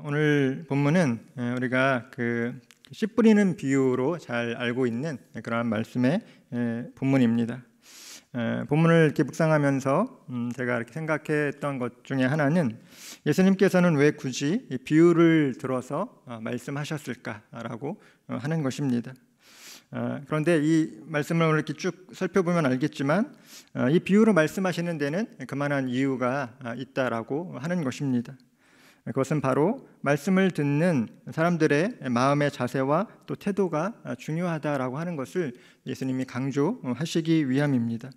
오늘 본문은 우리가 씨 뿌리는 비유로 잘 알고 있는 그러한 말씀의 본문입니다. 본문을 이렇게 묵상하면서 제가 이렇게 생각했던 것 중에 하나는 예수님께서는 왜 굳이 이 비유를 들어서 말씀하셨을까라고 하는 것입니다. 그런데 이 말씀을 오늘 이렇게 쭉 살펴보면 알겠지만 이 비유로 말씀하시는 데는 그만한 이유가 있다라고 하는 것입니다. 그것은 바로 말씀을 듣는 사람들의 마음의 자세와 또 태도가 중요하다라고 하는 것을 예수님이 강조하시기 위함입니다.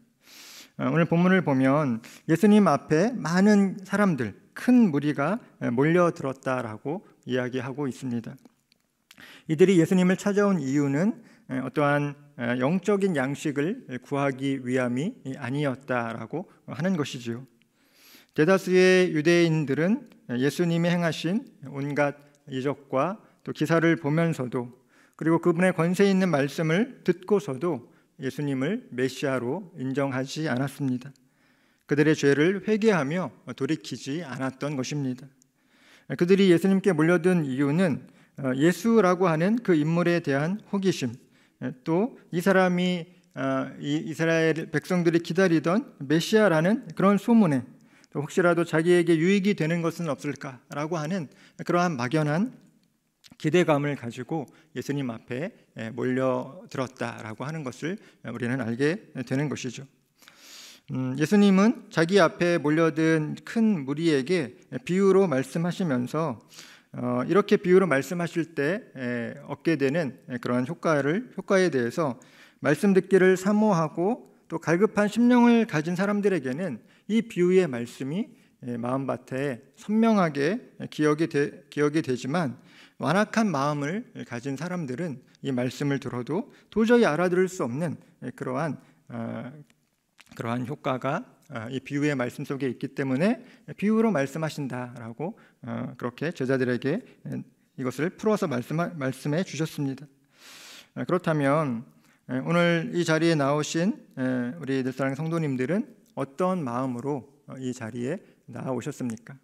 오늘 본문을 보면 예수님 앞에 많은 사람들, 큰 무리가 몰려들었다라고 이야기하고 있습니다. 이들이 예수님을 찾아온 이유는 어떠한 영적인 양식을 구하기 위함이 아니었다라고 하는 것이지요. 대다수의 유대인들은 예수님이 행하신 온갖 이적과 또 기사를 보면서도, 그리고 그분의 권세 있는 말씀을 듣고서도 예수님을 메시아로 인정하지 않았습니다. 그들의 죄를 회개하며 돌이키지 않았던 것입니다. 그들이 예수님께 몰려든 이유는 예수라고 하는 그 인물에 대한 호기심, 또 이 사람이 이스라엘 백성들이 기다리던 메시아라는 그런 소문에 혹시라도 자기에게 유익이 되는 것은 없을까라고 하는 그러한 막연한 기대감을 가지고 예수님 앞에 몰려들었다라고 하는 것을 우리는 알게 되는 것이죠. 예수님은 자기 앞에 몰려든 큰 무리에게 비유로 말씀하시면서 이렇게 비유로 말씀하실 때 얻게 되는 그러한 효과에 대해서 말씀 듣기를 사모하고 또 갈급한 심령을 가진 사람들에게는 이 비유의 말씀이 마음밭에 선명하게 기억이 되지만, 완악한 마음을 가진 사람들은 이 말씀을 들어도 도저히 알아들을 수 없는 그러한 효과가 이 비유의 말씀 속에 있기 때문에 비유로 말씀하신다라고 그렇게 제자들에게 이것을 풀어서 말씀해 주셨습니다. 그렇다면 오늘 이 자리에 나오신 우리 늘사랑 성도님들은 어떤 마음으로 이 자리에 나오셨습니까?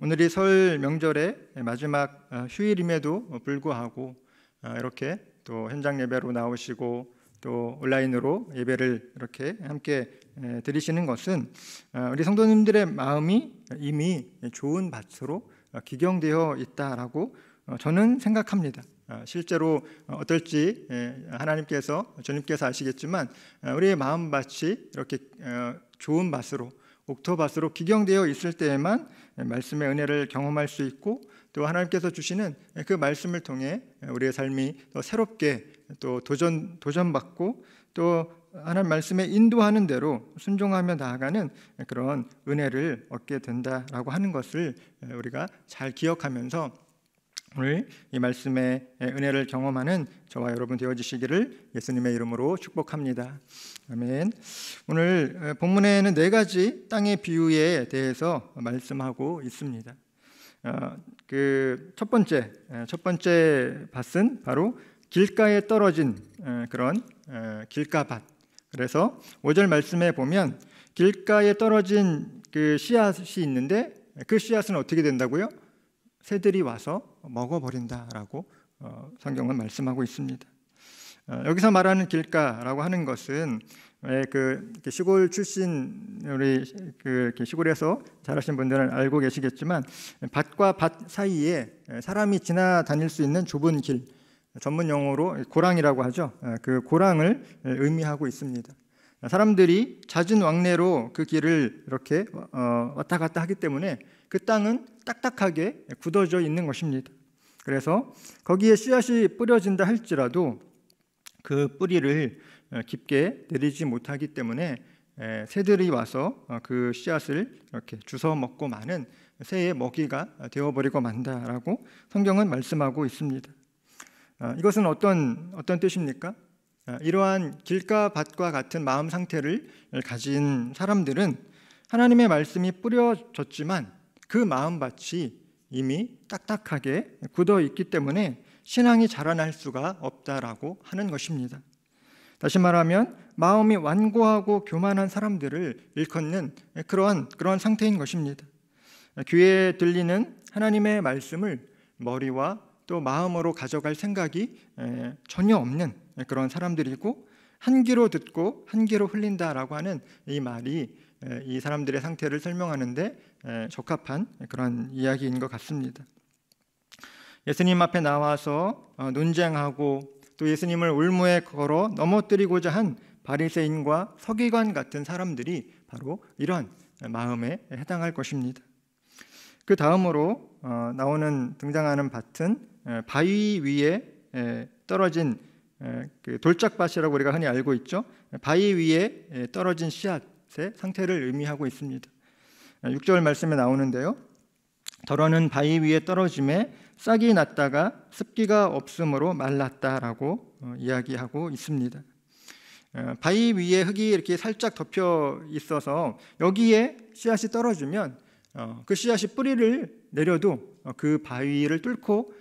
오늘이 설 명절의 마지막 휴일임에도 불구하고 이렇게 또 현장 예배로 나오시고 또 온라인으로 예배를 이렇게 함께 드리시는 것은 우리 성도님들의 마음이 이미 좋은 밭으로 기경되어 있다라고 저는 생각합니다. 실제로 어떨지 주님께서 아시겠지만 우리의 마음밭이 이렇게 좋은 밭으로, 옥토밭으로 기경되어 있을 때에만 말씀의 은혜를 경험할 수 있고, 또 하나님께서 주시는 그 말씀을 통해 우리의 삶이 더 새롭게 또 도전받고, 또 하나님 말씀에 인도하는 대로 순종하며 나아가는 그런 은혜를 얻게 된다라고 하는 것을 우리가 잘 기억하면서 오늘 이 말씀의 은혜를 경험하는 저와 여러분 되어주시기를 예수님의 이름으로 축복합니다. 아멘. 오늘 본문에는 4가지 땅의 비유에 대해서 말씀하고 있습니다. 첫 번째 밭은 바로 길가에 떨어진 그런 길가밭. 그래서 5절 말씀에 보면 길가에 떨어진 그 씨앗이 있는데 그 씨앗은 어떻게 된다고요? 새들이 와서 먹어버린다라고 성경은 말씀하고 있습니다. 여기서 말하는 길가라고 하는 것은 시골 출신 우리 시골에서 자라신 분들은 알고 계시겠지만, 밭과 밭 사이에 사람이 지나다닐 수 있는 좁은 길, 전문 용어로 고랑이라고 하죠. 그 고랑을 의미하고 있습니다. 사람들이 잦은 왕래로 그 길을 이렇게 왔다 갔다 하기 때문에 그 땅은 딱딱하게 굳어져 있는 것입니다. 그래서 거기에 씨앗이 뿌려진다 할지라도 그 뿌리를 깊게 내리지 못하기 때문에 새들이 와서 그 씨앗을 이렇게 주워 먹고 마는 새의 먹이가 되어버리고 만다라고 성경은 말씀하고 있습니다. 이것은 어떤 뜻입니까? 이러한 길가밭과 같은 마음 상태를 가진 사람들은 하나님의 말씀이 뿌려졌지만 그 마음밭이 이미 딱딱하게 굳어 있기 때문에 신앙이 자라날 수가 없다라고 하는 것입니다. 다시 말하면 마음이 완고하고 교만한 사람들을 일컫는 그러한 상태인 것입니다. 귀에 들리는 하나님의 말씀을 머리와 또 마음으로 가져갈 생각이 전혀 없는 그런 사람들이고, 한 귀로 듣고 한 귀로 흘린다라고 하는 이 말이 이 사람들의 상태를 설명하는데 적합한 그런 이야기인 것 같습니다. 예수님 앞에 나와서 논쟁하고 또 예수님을 올무에 걸어 넘어뜨리고자 한 바리새인과 서기관 같은 사람들이 바로 이러한 마음에 해당할 것입니다. 그 다음으로 등장하는 밭은 바위 위에 떨어진 그 돌짝밭이라고 우리가 흔히 알고 있죠. 바위 위에 떨어진 씨앗의 상태를 의미하고 있습니다. 6절 말씀에 나오는데요, 덜어는 바위 위에 떨어짐에 싹이 났다가 습기가 없으므로 말랐다라고 이야기하고 있습니다. 바위 위에 흙이 이렇게 살짝 덮여 있어서 여기에 씨앗이 떨어지면 그 씨앗이 뿌리를 내려도 그 바위를 뚫고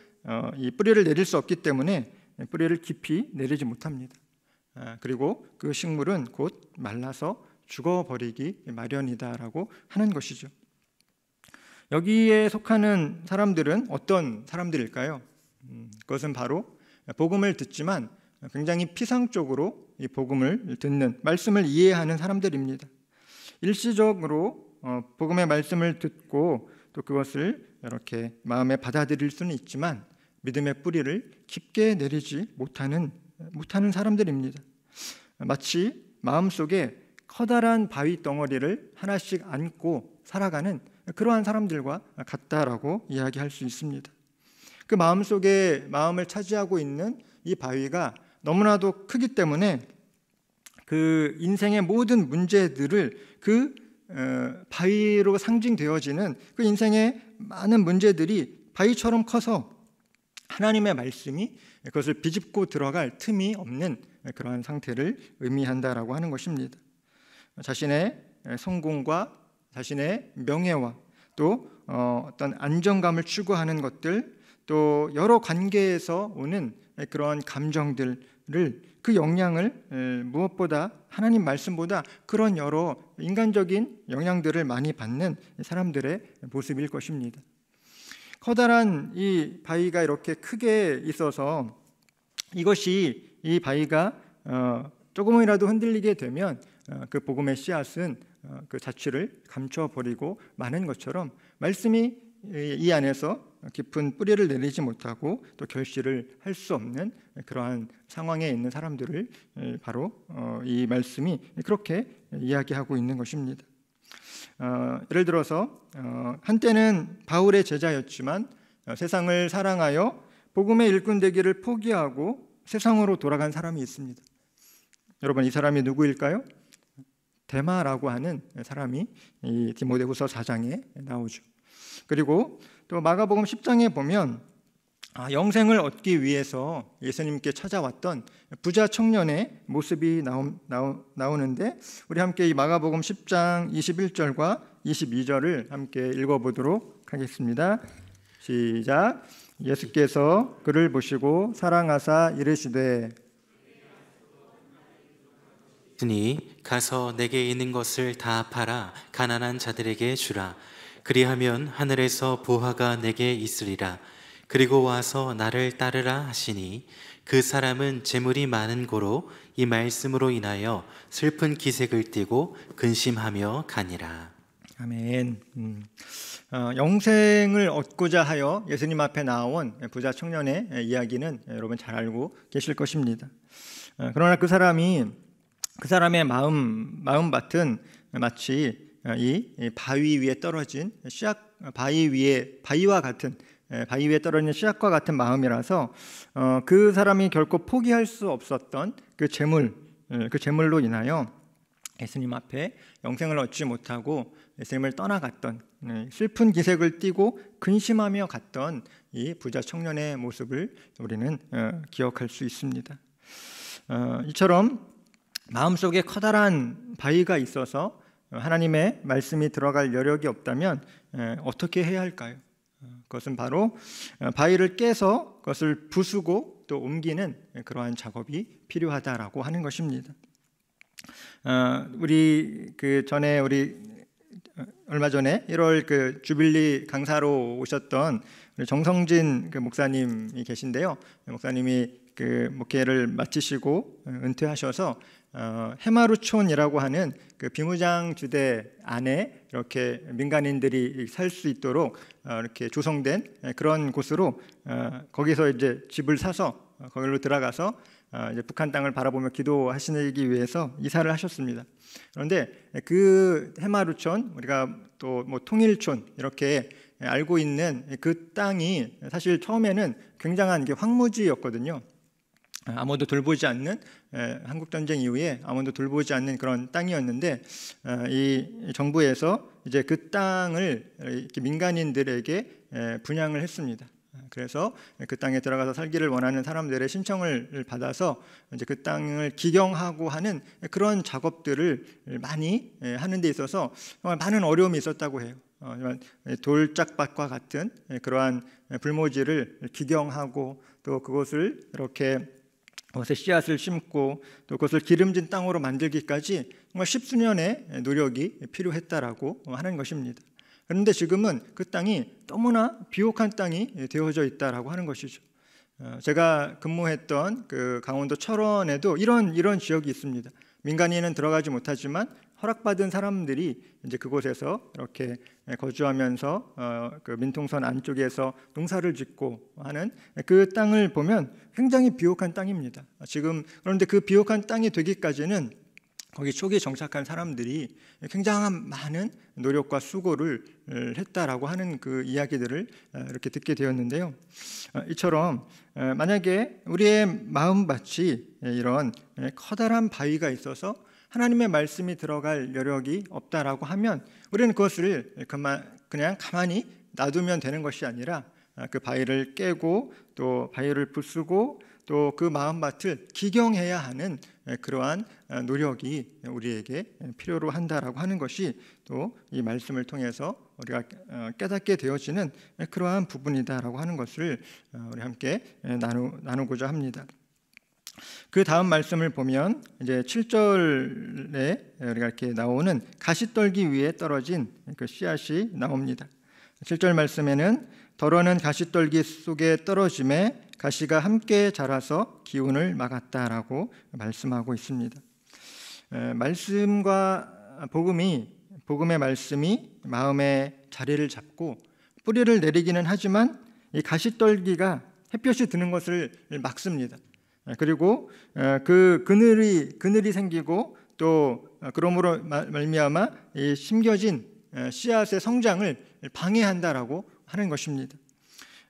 이 뿌리를 내릴 수 없기 때문에 뿌리를 깊이 내리지 못합니다. 그리고 그 식물은 곧 말라서 죽어버리기 마련이다라고 하는 것이죠. 여기에 속하는 사람들은 어떤 사람들일까요? 그것은 바로 복음을 듣지만 굉장히 피상적으로 이 복음을 듣는, 말씀을 이해하는 사람들입니다. 일시적으로 복음의 말씀을 듣고 또 그것을 이렇게 마음에 받아들일 수는 있지만 믿음의 뿌리를 깊게 내리지 못하는 사람들입니다. 마치 마음속에 커다란 바위 덩어리를 하나씩 안고 살아가는 그러한 사람들과 같다라고 이야기할 수 있습니다. 그 마음속에 마음을 차지하고 있는 이 바위가 너무나도 크기 때문에 그 인생의 모든 문제들을 그 바위로 상징되어지는 그 인생의 많은 문제들이 바위처럼 커서 하나님의 말씀이 그것을 비집고 들어갈 틈이 없는 그러한 상태를 의미한다라고 하는 것입니다. 자신의 성공과 자신의 명예와 또 어떤 안정감을 추구하는 것들, 또 여러 관계에서 오는 그런 감정들을, 그 영향을 무엇보다 하나님 말씀보다 그런 여러 인간적인 영향들을 많이 받는 사람들의 모습일 것입니다. 커다란 이 바위가 이렇게 크게 있어서 이 바위가 조금이라도 흔들리게 되면 그 복음의 씨앗은 그 자취를 감춰버리고 마는 것처럼 말씀이 이 안에서 깊은 뿌리를 내리지 못하고 또 결실을 할 수 없는 그러한 상황에 있는 사람들을 바로 이 말씀이 그렇게 이야기하고 있는 것입니다. 예를 들어서 한때는 바울의 제자였지만 세상을 사랑하여 복음의 일꾼 되기를 포기하고 세상으로 돌아간 사람이 있습니다. 여러분, 이 사람이 누구일까요? 데마라고 하는 사람이 이 디모데후서 4장에 나오죠. 그리고 또 마가복음 10장에 보면 영생을 얻기 위해서 예수님께 찾아왔던 부자 청년의 모습이 나오는데, 우리 함께 이 마가복음 10장 21절과 22절을 함께 읽어보도록 하겠습니다. 시작. 예수께서 그를 보시고 사랑하사 이르시되 니 가서 내게 있는 것을 다 팔아 가난한 자들에게 주라. 그리하면 하늘에서 보화가 내게 있으리라. 그리고 와서 나를 따르라 하시니 그 사람은 재물이 많은 고로 이 말씀으로 인하여 슬픈 기색을 띠고 근심하며 가니라. 아멘. 영생을 얻고자 하여 예수님 앞에 나온 부자 청년의 이야기는 여러분 잘 알고 계실 것입니다. 그러나 그 사람의 마음밭은 마치 이 바위 위에 떨어진 바위 위에 떨어진 씨앗과 같은 마음이라서 그 사람이 결코 포기할 수 없었던 그 재물로 인하여 예수님 앞에 영생을 얻지 못하고 예수님을 떠나갔던, 슬픈 기색을 띠고 근심하며 갔던 이 부자 청년의 모습을 우리는 기억할 수 있습니다. 이처럼 마음속에 커다란 바위가 있어서 하나님의 말씀이 들어갈 여력이 없다면 어떻게 해야 할까요? 그것은 바로 바위를 깨서 그것을 부수고 또 옮기는 그러한 작업이 필요하다라고 하는 것입니다. 우리 얼마 전에 1월 그 주빌리 강사로 오셨던 우리 정성진 그 목사님이 계신데요. 목사님이 그 목회를 마치시고 은퇴하셔서 해마루촌이라고 하는 그 비무장 주대 안에 이렇게 민간인들이 살 수 있도록 이렇게 조성된 그런 곳으로 거기서 이제 집을 사서 거기로 들어가서 이제 북한 땅을 바라보며 기도하시기 위해서 이사를 하셨습니다. 그런데 그 해마루촌, 우리가 또 뭐 통일촌 이렇게 알고 있는 그 땅이 사실 처음에는 굉장한 게 황무지였거든요. 아무도 돌보지 않는, 한국 전쟁 이후에 아무도 돌보지 않는 그런 땅이었는데 이 정부에서 이제 그 땅을 이렇게 민간인들에게 분양을 했습니다. 그래서 그 땅에 들어가서 살기를 원하는 사람들의 신청을 받아서 이제 그 땅을 기경하고 하는 그런 작업들을 많이 하는 데 있어서 정말 많은 어려움이 있었다고 해요. 돌짝밭과 같은 그러한 불모지를 기경하고 또 그것을 이렇게 그것에 씨앗을 심고 또 그것을 기름진 땅으로 만들기까지 정말 십수년의 노력이 필요했다라고 하는 것입니다. 그런데 지금은 그 땅이 너무나 비옥한 땅이 되어져 있다라고 하는 것이죠. 제가 근무했던 그 강원도 철원에도 이런 지역이 있습니다. 민간인은 들어가지 못하지만 허락받은 사람들이 이제 그곳에서 이렇게 거주하면서 그 민통선 안쪽에서 농사를 짓고 하는 그 땅을 보면 굉장히 비옥한 땅입니다. 지금 그런데 그 비옥한 땅이 되기까지는 거기 초기에 정착한 사람들이 굉장한 많은 노력과 수고를 했다라고 하는 그 이야기들을 이렇게 듣게 되었는데요. 이처럼 만약에 우리의 마음밭이 이런 커다란 바위가 있어서 하나님의 말씀이 들어갈 여력이 없다라고 하면 우리는 그것을 그냥 가만히 놔두면 되는 것이 아니라 그 바위를 깨고 또 바위를 부수고 또 그 마음밭을 기경해야 하는 그러한 노력이 우리에게 필요로 한다라고 하는 것이 또 이 말씀을 통해서 우리가 깨닫게 되어지는 그러한 부분이다라고 하는 것을 우리 함께 나누고자 합니다. 그 다음 말씀을 보면 이제 7절에 우리가 이렇게 나오는 가시떨기 위에 떨어진 그 씨앗이 나옵니다. 7절 말씀에는 덜어는 가시떨기 속에 떨어짐에 가시가 함께 자라서 기운을 막았다라고 말씀하고 있습니다. 말씀과 복음의 말씀이 마음에 자리를 잡고 뿌리를 내리기는 하지만 이 가시떨기가 햇볕이 드는 것을 막습니다. 그리고 그 그늘이 생기고 또 그러므로 말미암아 이 심겨진 씨앗의 성장을 방해한다라고 하는 것입니다.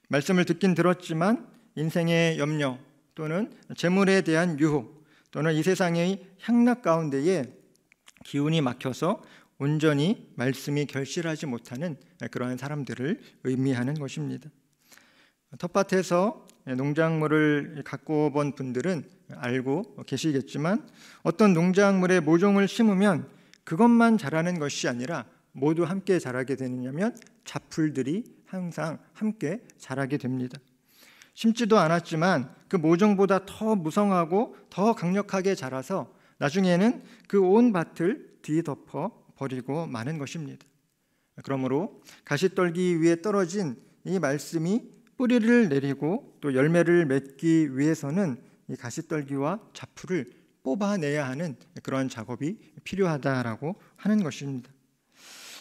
말씀을 듣긴 들었지만 인생의 염려 또는 재물에 대한 유혹 또는 이 세상의 향락 가운데에 기운이 막혀서 온전히 말씀이 결실하지 못하는 그러한 사람들을 의미하는 것입니다. 텃밭에서 농작물을 갖고 본 분들은 알고 계시겠지만 어떤 농작물에 모종을 심으면 그것만 자라는 것이 아니라 모두 함께 자라게 되느냐면 잡풀들이 항상 함께 자라게 됩니다. 심지도 않았지만 그 모종보다 더 무성하고 더 강력하게 자라서 나중에는 그 온 밭을 뒤덮어 버리고 마는 것입니다. 그러므로 가시떨기 위에 떨어진 이 말씀이 뿌리를 내리고 또 열매를 맺기 위해서는 이 가시떨기와 잡풀을 뽑아내야 하는 그런 작업이 필요하다라고 하는 것입니다.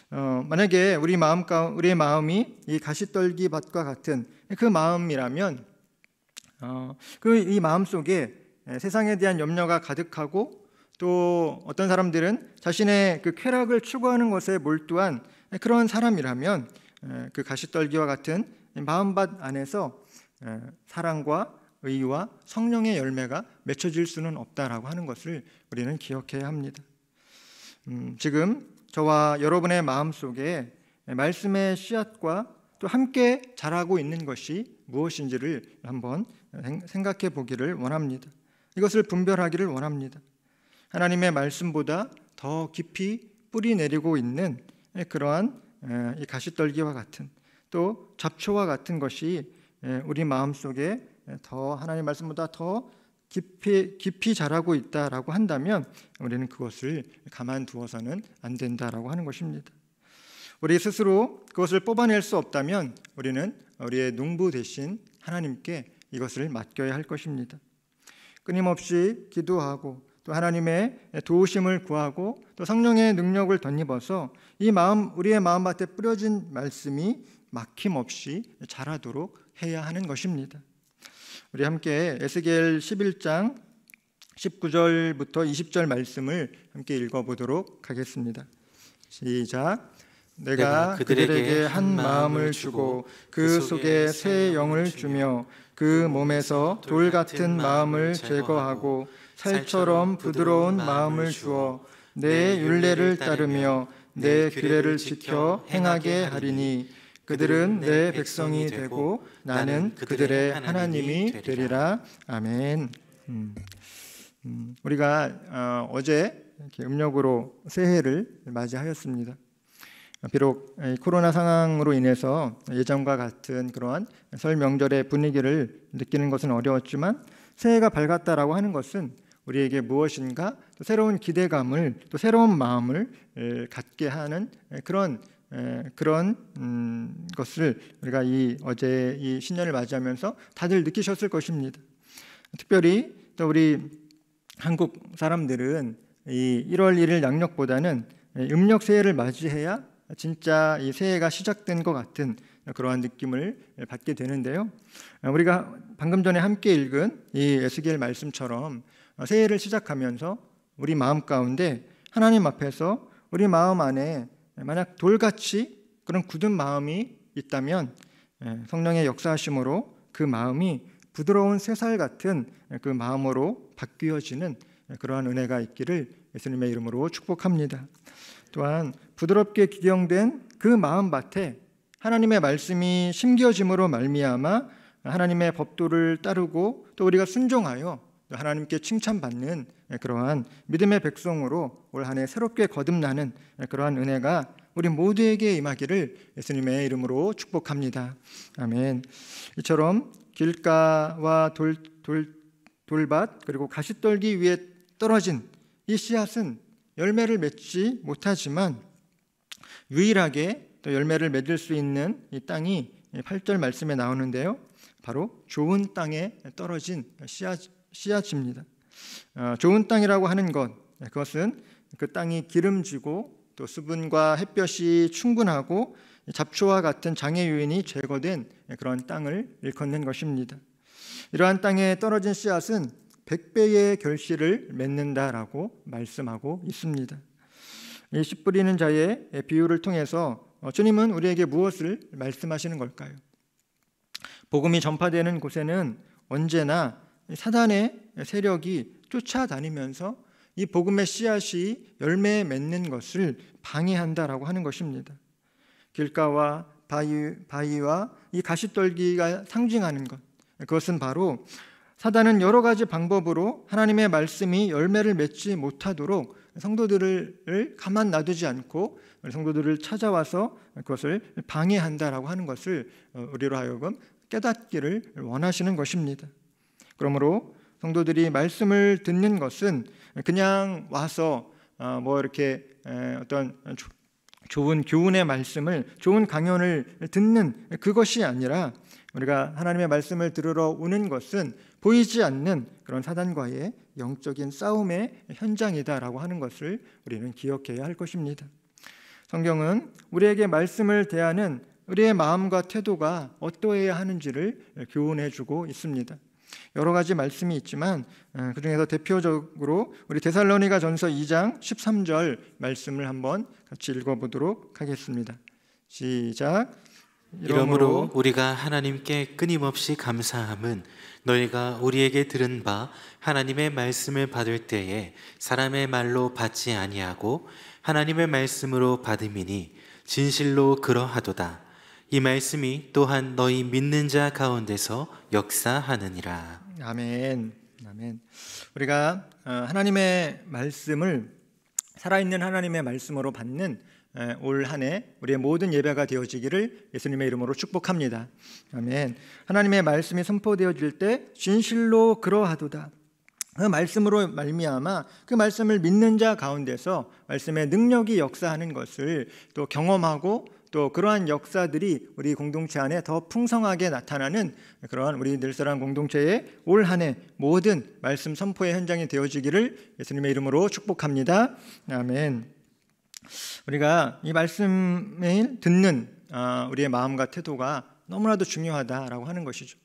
만약에 우리의 마음이 이 가시떨기 밭과 같은 그 마음이라면 이 마음 속에 세상에 대한 염려가 가득하고 또 어떤 사람들은 자신의 그 쾌락을 추구하는 것에 몰두한 그런 사람이라면 그 가시떨기와 같은 마음밭 안에서 사랑과 의와 성령의 열매가 맺혀질 수는 없다라고 하는 것을 우리는 기억해야 합니다. 지금 저와 여러분의 마음 속에 말씀의 씨앗과 또 함께 자라고 있는 것이 무엇인지를 한번 생각해 보기를 원합니다. 이것을 분별하기를 원합니다. 하나님의 말씀보다 더 깊이 뿌리 내리고 있는 그러한 이 가시떨기와 같은 또 잡초와 같은 것이 우리 마음 속에 더 하나님의 말씀보다 더 깊이 자라고 있다라고 한다면 우리는 그것을 가만두어서는 안 된다라고 하는 것입니다. 우리 스스로 그것을 뽑아낼 수 없다면 우리는 우리의 농부 대신 하나님께 이것을 맡겨야 할 것입니다. 끊임없이 기도하고 또 하나님의 도우심을 구하고 또 성령의 능력을 덧입어서 이 마음, 우리의 마음밭에 뿌려진 말씀이 막힘없이 자라도록 해야 하는 것입니다. 우리 함께 에스겔 11장 19절부터 20절 말씀을 함께 읽어보도록 하겠습니다. 시작. 내가 그들에게 한 마음을 주고 그 속에 새 영을 주며 그 몸에서 돌 같은 마음을 제거하고 살처럼 부드러운 마음을 주어 내 율례를 따르며 내 규례를 지켜 행하게 하리니 그들은 내 백성이 되고 나는 그들의 하나님이 되리라. 아멘. 우리가 어제 이렇게 음력으로 새해를 맞이하였습니다. 비록 코로나 상황으로 인해서 예전과 같은 그러한 설 명절의 분위기를 느끼는 것은 어려웠지만 새해가 밝았다라고 하는 것은 우리에게 무엇인가 또 새로운 기대감을 또 새로운 마음을 갖게 하는 그런 것을 우리가 어제 이 신년을 맞이하면서 다들 느끼셨을 것입니다. 특별히 또 우리 한국 사람들은 이 1월 1일 양력보다는 음력 새해를 맞이해야 진짜 이 새해가 시작된 것 같은 그러한 느낌을 받게 되는데요. 우리가 방금 전에 함께 읽은 이 에스겔 말씀처럼 새해를 시작하면서 우리 마음 가운데 하나님 앞에서 우리 마음 안에 만약 돌같이 그런 굳은 마음이 있다면 성령의 역사하심으로 그 마음이 부드러운 쇠살 같은 그 마음으로 바뀌어지는 그러한 은혜가 있기를 예수님의 이름으로 축복합니다. 또한 부드럽게 기경된 그 마음밭에 하나님의 말씀이 심겨짐으로 말미암아 하나님의 법도를 따르고 또 우리가 순종하여 하나님께 칭찬받는 그러한 믿음의 백성으로 올 한 해 새롭게 거듭나는 그러한 은혜가 우리 모두에게 임하기를 예수님의 이름으로 축복합니다. 아멘. 이처럼 길가와 돌밭 그리고 가시떨기 위에 떨어진 이 씨앗은 열매를 맺지 못하지만 유일하게 또 열매를 맺을 수 있는 이 땅이 8절 말씀에 나오는데요. 바로 좋은 땅에 떨어진 씨앗입니다. 좋은 땅이라고 하는 것, 그것은 그 땅이 기름지고 또 수분과 햇볕이 충분하고 잡초와 같은 장애 요인이 제거된 그런 땅을 일컫는 것입니다. 이러한 땅에 떨어진 씨앗은 100배의 결실을 맺는다라고 말씀하고 있습니다. 이 씨 뿌리는 자의 비유를 통해서 주님은 우리에게 무엇을 말씀하시는 걸까요? 복음이 전파되는 곳에는 언제나 사단의 세력이 쫓아다니면서 이 복음의 씨앗이 열매 맺는 것을 방해한다라고 하는 것입니다. 길가와 바위와 이 가시떨기가 상징하는 것, 그것은 바로 사단은 여러 가지 방법으로 하나님의 말씀이 열매를 맺지 못하도록 성도들을 가만 놔두지 않고 성도들을 찾아와서 그것을 방해한다라고 하는 것을 우리로 하여금 깨닫기를 원하시는 것입니다. 그러므로 성도들이 말씀을 듣는 것은 그냥 와서 이렇게 어떤 좋은 교훈의 말씀을, 좋은 강연을 듣는 그것이 아니라 우리가 하나님의 말씀을 들으러 오는 것은 보이지 않는 그런 사단과의 영적인 싸움의 현장이다라고 하는 것을 우리는 기억해야 할 것입니다. 성경은 우리에게 말씀을 대하는 우리의 마음과 태도가 어떠해야 하는지를 교훈해 주고 있습니다. 여러 가지 말씀이 있지만 그 중에서 대표적으로 우리 데살로니가전서 2장 13절 말씀을 한번 같이 읽어보도록 하겠습니다. 시작. 이러므로 우리가 하나님께 끊임없이 감사함은 너희가 우리에게 들은 바 하나님의 말씀을 받을 때에 사람의 말로 받지 아니하고 하나님의 말씀으로 받음이니 진실로 그러하도다. 이 말씀이 또한 너희 믿는 자 가운데서 역사하느니라. 아멘. 아멘. 우리가 하나님의 말씀을 살아있는 하나님의 말씀으로 받는 올 한 해 우리의 모든 예배가 되어지기를 예수님의 이름으로 축복합니다. 아멘. 하나님의 말씀이 선포되어질 때 진실로 그러하도다. 그 말씀으로 말미암아 그 말씀을 믿는 자 가운데서 말씀의 능력이 역사하는 것을 또 경험하고, 또 그러한 역사들이 우리 공동체 안에 더 풍성하게 나타나는 그러한 우리 늘사랑 공동체의 올 한 해 모든 말씀 선포의 현장이 되어지기를 예수님의 이름으로 축복합니다. 아멘. 우리가 이 말씀을 듣는 우리의 마음과 태도가 너무나도 중요하다라고 하는 것이죠.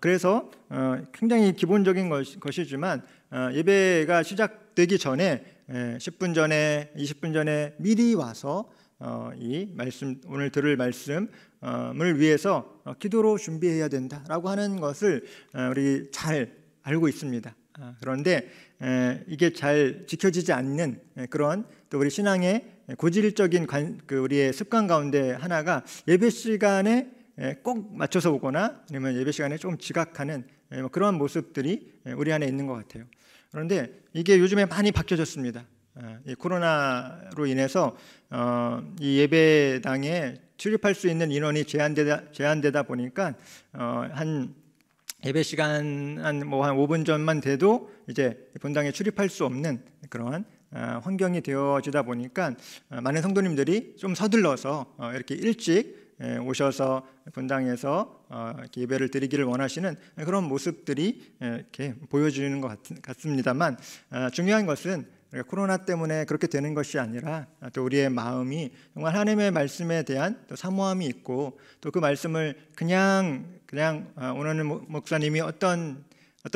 그래서 굉장히 기본적인 것이지만 예배가 시작되기 전에 10분 전에 20분 전에 미리 와서 이 말씀, 오늘 들을 말씀을 위해서 기도로 준비해야 된다라고 하는 것을 우리 잘 알고 있습니다. 그런데 이게 잘 지켜지지 않는 그런 또 우리 신앙의 고질적인 우리의 습관 가운데 하나가 예배 시간에 꼭 맞춰서 오거나 아니면 예배 시간에 조금 지각하는 그런 모습들이 우리 안에 있는 것 같아요. 그런데 이게 요즘에 많이 바뀌어졌습니다. 이 코로나로 인해서 이 예배당에 출입할 수 있는 인원이 제한되다 보니까 한 예배 시간 한 5분 전만 돼도 이제 본당에 출입할 수 없는 그러한 환경이 되어지다 보니까 많은 성도님들이 좀 서둘러서 이렇게 일찍 오셔서 본당에서 이렇게 예배를 드리기를 원하시는 그런 모습들이 이렇게 보여지는 것 같습니다만, 중요한 것은 코로나 때문에 그렇게 되는 것이 아니라 또 우리의 마음이 정말 하나님의 말씀에 대한 또 사모함이 있고, 또 그 말씀을 그냥 오늘 목사님이 어떤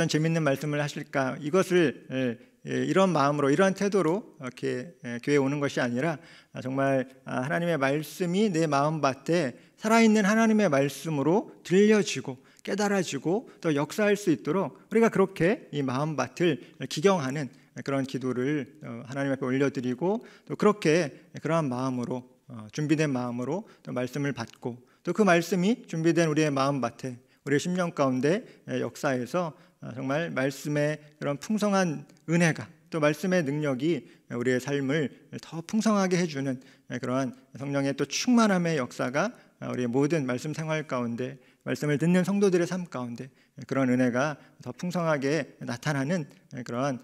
재밌는 말씀을 하실까, 이것을 이런 마음으로, 이러한 태도로 이렇게 교회에 오는 것이 아니라 정말 하나님의 말씀이 내 마음밭에 살아있는 하나님의 말씀으로 들려지고 깨달아지고 또 역사할 수 있도록 우리가 그렇게 이 마음밭을 기경하는 그런 기도를 하나님 앞에 올려드리고, 또 그렇게 그러한 마음으로 준비된 마음으로 또 말씀을 받고, 또 그 말씀이 준비된 우리의 마음밭에 우리의 심령 가운데 역사해서 정말 말씀의 그런 풍성한 은혜가, 또 말씀의 능력이 우리의 삶을 더 풍성하게 해주는 그러한 성령의 또 충만함의 역사가 우리의 모든 말씀 생활 가운데, 말씀을 듣는 성도들의 삶 가운데 그런 은혜가 더 풍성하게 나타나는 그러한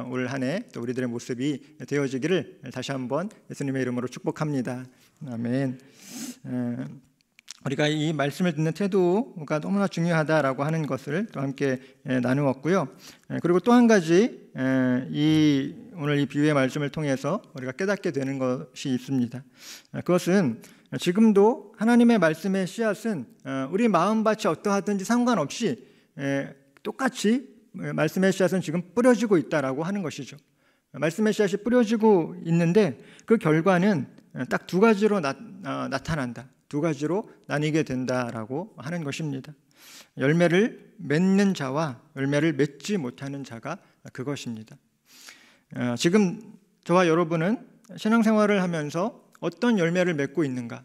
올 한 해 또 우리들의 모습이 되어지기를 다시 한번 예수님의 이름으로 축복합니다. 아멘. 우리가 이 말씀을 듣는 태도가 너무나 중요하다라고 하는 것을 또 함께 나누었고요. 그리고 또 한 가지 오늘 이 비유의 말씀을 통해서 우리가 깨닫게 되는 것이 있습니다. 그것은 지금도 하나님의 말씀의 씨앗은 우리 마음밭이 어떠하든지 상관없이 똑같이 말씀의 씨앗은 지금 뿌려지고 있다라고 하는 것이죠. 말씀의 씨앗이 뿌려지고 있는데 그 결과는 딱 두 가지로 나타난다. 두 가지로 나뉘게 된다라고 하는 것입니다. 열매를 맺는 자와 열매를 맺지 못하는 자가 그것입니다. 지금 저와 여러분은 신앙생활을 하면서 어떤 열매를 맺고 있는가,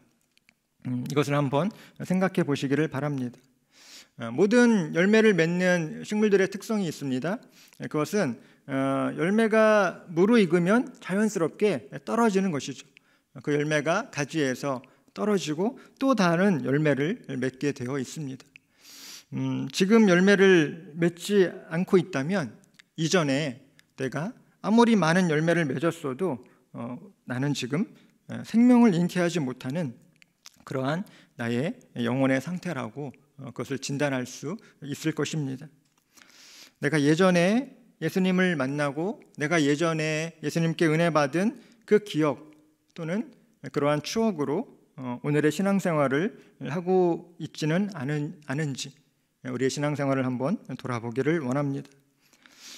이것을 한번 생각해 보시기를 바랍니다. 모든 열매를 맺는 식물들의 특성이 있습니다. 그것은 열매가 무르익으면 자연스럽게 떨어지는 것이죠. 그 열매가 가지에서 떨어지고 또 다른 열매를 맺게 되어 있습니다. 지금 열매를 맺지 않고 있다면 이전에 내가 아무리 많은 열매를 맺었어도 나는 지금 생명을 잉태하지 못하는 그러한 나의 영혼의 상태라고 그것을 진단할 수 있을 것입니다. 내가 예전에 예수님을 만나고 내가 예전에 예수님께 은혜 받은 그 기억 또는 그러한 추억으로 오늘의 신앙생활을 하고 있지는 않은지 우리의 신앙생활을 한번 돌아보기를 원합니다.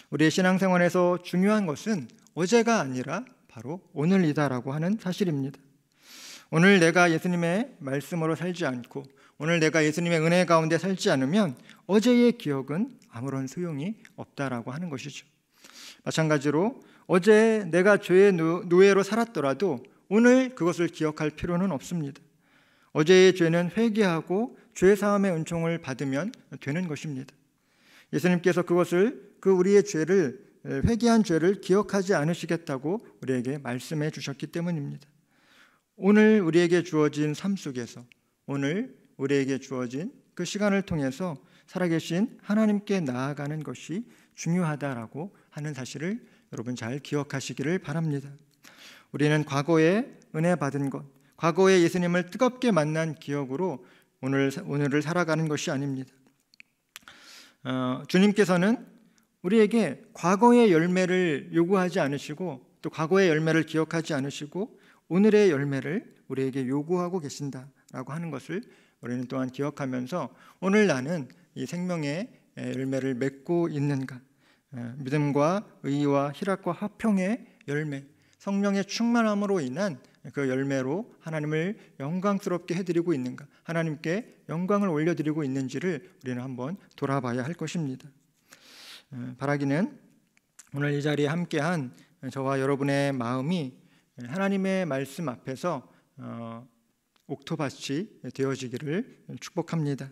우리의 신앙생활에서 중요한 것은 어제가 아니라 바로 오늘이다라고 하는 사실입니다. 오늘 내가 예수님의 말씀으로 살지 않고 오늘 내가 예수님의 은혜 가운데 살지 않으면 어제의 기억은 아무런 소용이 없다라고 하는 것이죠. 마찬가지로 어제 내가 죄의 노예로 살았더라도 오늘 그것을 기억할 필요는 없습니다. 어제의 죄는 회개하고 죄 사함의 은총을 받으면 되는 것입니다. 예수님께서 그것을 우리의 죄를 회개한 죄를 기억하지 않으시겠다고 우리에게 말씀해 주셨기 때문입니다. 오늘 우리에게 주어진 삶 속에서 오늘 우리에게 주어진 그 시간을 통해서 살아계신 하나님께 나아가는 것이 중요하다라고 하는 사실을 여러분 잘 기억하시기를 바랍니다. 우리는 과거에 은혜 받은 것, 과거에 예수님을 뜨겁게 만난 기억으로 오늘을 살아가는 것이 아닙니다. 주님께서는 우리에게 과거의 열매를 요구하지 않으시고 또 과거의 열매를 기억하지 않으시고 오늘의 열매를 우리에게 요구하고 계신다라고 하는 것을 우리는 또한 기억하면서 오늘 나는 이 생명의 열매를 맺고 있는가, 믿음과 의와 희락과 화평의 열매, 성령의 충만함으로 인한 그 열매로 하나님을 영광스럽게 해드리고 있는가, 하나님께 영광을 올려드리고 있는지를 우리는 한번 돌아봐야 할 것입니다. 바라기는 오늘 이 자리에 함께한 저와 여러분의 마음이 하나님의 말씀 앞에서 옥토밭이 되어지기를 축복합니다.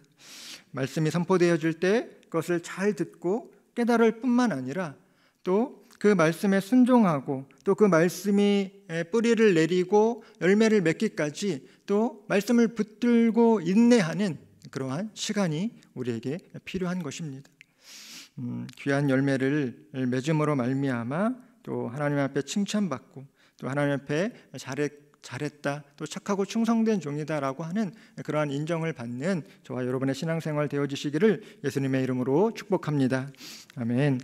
말씀이 선포되어질 때 그것을 잘 듣고 깨달을 뿐만 아니라 또 그 말씀에 순종하고 또 그 말씀이 뿌리를 내리고 열매를 맺기까지 또 말씀을 붙들고 인내하는 그러한 시간이 우리에게 필요한 것입니다. 귀한 열매를 맺음으로 말미암아 또 하나님 앞에 칭찬받고 또 하나님 앞에 잘했다, 또 착하고 충성된 종이다라고 하는 그러한 인정을 받는 저와 여러분의 신앙생활 되어지시기를 예수님의 이름으로 축복합니다. 아멘.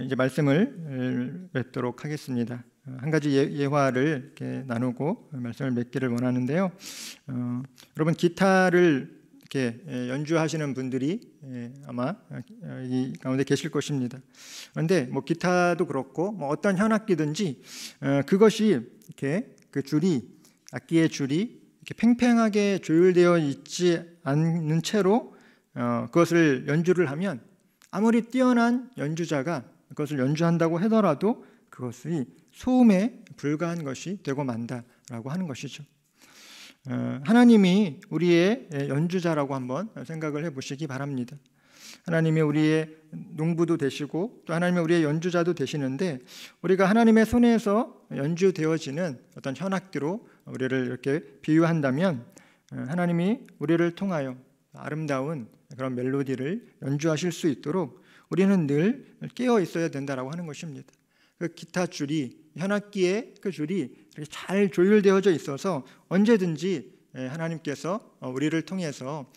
이제 말씀을 맺도록 하겠습니다. 한 가지 예화를 이렇게 나누고 말씀을 맺기를 원하는데요. 여러분 기타를 이렇게 연주하시는 분들이 아마 이 가운데 계실 것입니다. 그런데 뭐 기타도 그렇고 뭐 어떤 현악기든지 그것이 이렇게 그 줄이 악기의 줄이 이렇게 팽팽하게 조율되어 있지 않는 채로 그것을 연주를 하면 아무리 뛰어난 연주자가 그것을 연주한다고 하더라도 그것이 소음에 불과한 것이 되고 만다라고 하는 것이죠. 하나님이 우리의 연주자라고 한번 생각을 해보시기 바랍니다. 하나님이 우리의 농부도 되시고 또 하나님이 우리의 연주자도 되시는데 우리가 하나님의 손에서 연주되어지는 어떤 현악기로 우리를 이렇게 비유한다면 하나님이 우리를 통하여 아름다운 그런 멜로디를 연주하실 수 있도록 우리는 늘 깨어 있어야 된다라고 하는 것입니다. 그 기타 줄이 현악기의 그 줄이 이렇게 잘 조율되어져 있어서 언제든지 하나님께서 우리를 통해서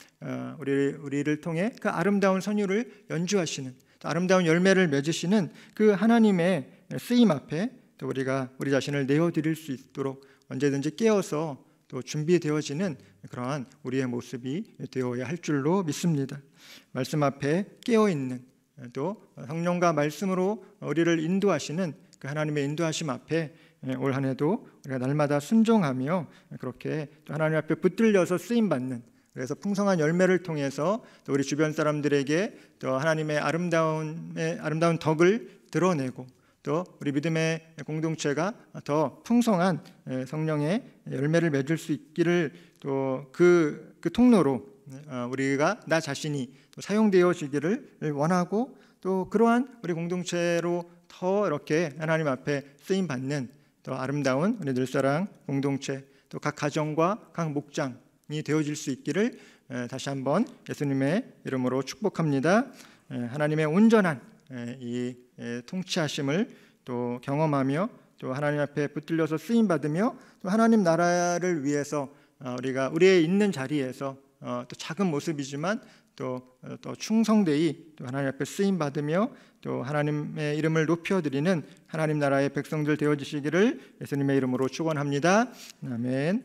우리를 통해 그 아름다운 선율을 연주하시는 또 아름다운 열매를 맺으시는 그 하나님의 쓰임 앞에 또 우리가 우리 자신을 내어드릴 수 있도록 언제든지 깨어서 또 준비되어지는 그러한 우리의 모습이 되어야 할 줄로 믿습니다. 말씀 앞에 깨어 있는 또 성령과 말씀으로 우리를 인도하시는 그 하나님의 인도하심 앞에 올 한 해도 우리가 날마다 순종하며 그렇게 또 하나님 앞에 붙들려서 쓰임 받는, 그래서 풍성한 열매를 통해서 또 우리 주변 사람들에게 또 하나님의 아름다운 덕을 드러내고 또 우리 믿음의 공동체가 더 풍성한 성령의 열매를 맺을 수 있기를 또 그 통로로 우리가 나 자신이 사용되어지기를 원하고 또 그러한 우리 공동체로 더 이렇게 하나님 앞에 쓰임 받는 또 아름다운 우리 늘사랑 공동체 또 각 가정과 각 목장이 되어질 수 있기를 다시 한번 예수님의 이름으로 축복합니다. 하나님의 온전한 이 통치하심을 또 경험하며 또 하나님 앞에 붙들려서 쓰임 받으며 또 하나님 나라를 위해서 우리가 우리의 있는 자리에서 또 작은 모습이지만 또 충성되이 또 하나님 앞에 쓰임 받으며 또 하나님의 이름을 높여드리는 하나님 나라의 백성들 되어지시기를 예수님의 이름으로 축원합니다. 아멘.